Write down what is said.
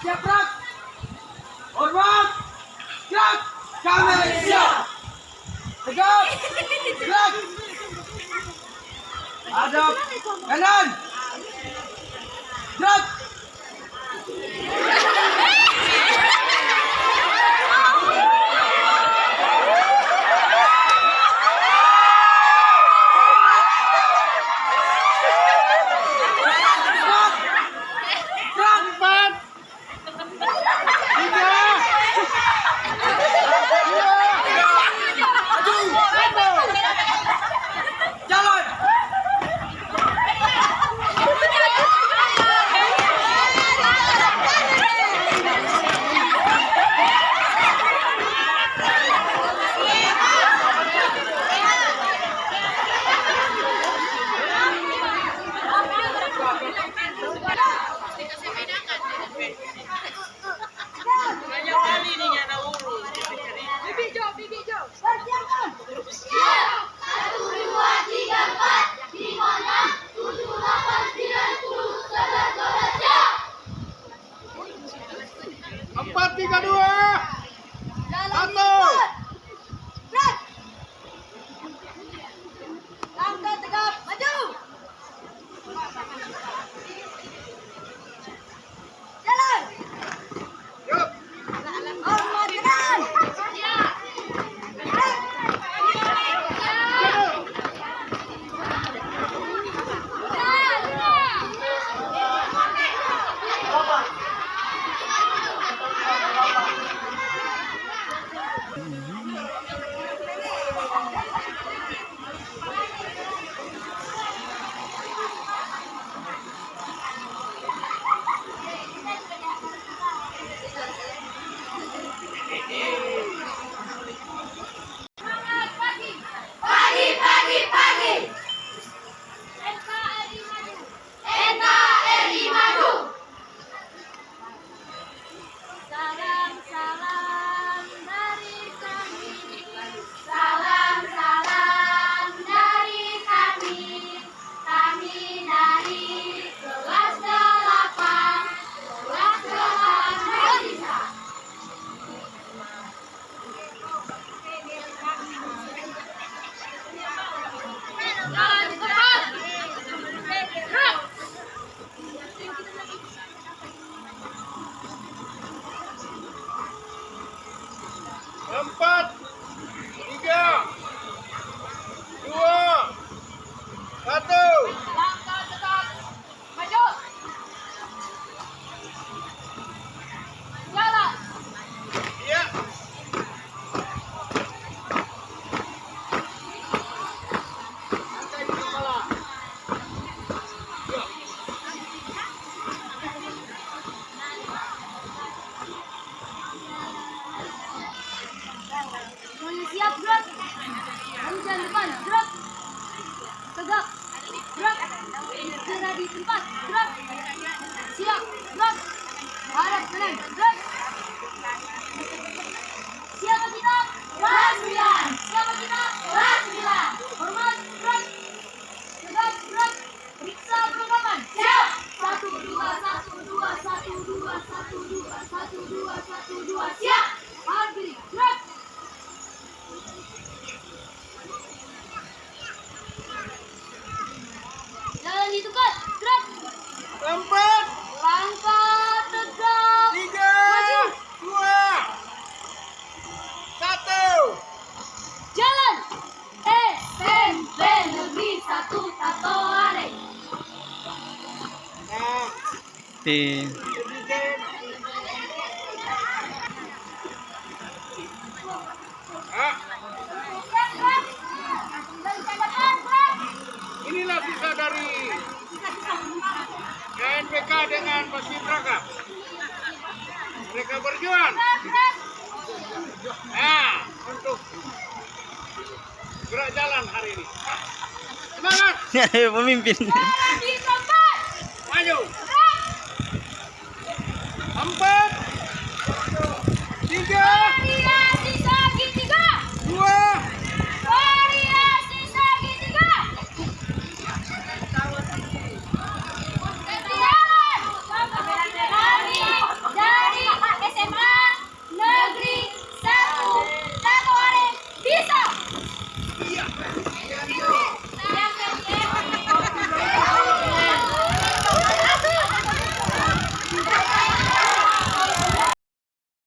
Siap gerak. Hormat. Gerak. Kami siap. Tegap. Gerak. Hadap kanan. Gerak. Siap, gerak. Jalan depan, gerak. Tegak, gerak. Segera di tempat, gerak. Siap, gerak. Hadap kanan, gerak. Siapa kita? Kelas 9. Siapa kita? Kelas 9. Hormat, gerak. Tegak, gerak. Periksa perlengkapan. Siap. 1 2 1 2 1 2 1 2 1 2 1 2. Siap. Berdiri, gerak. Jalan di tempat, gerak. Tempat. Langkah tegak. 3, Maju. 2, 1. Jalan. SMP Negeri 1 Tatoare. Inilah sisa dari KNPK dengan Paskibraka. Mereka berjuang. Nah, untuk gerak jalan hari ini. Semangat. Pemimpin. Jalan di tempat. Maju. 4.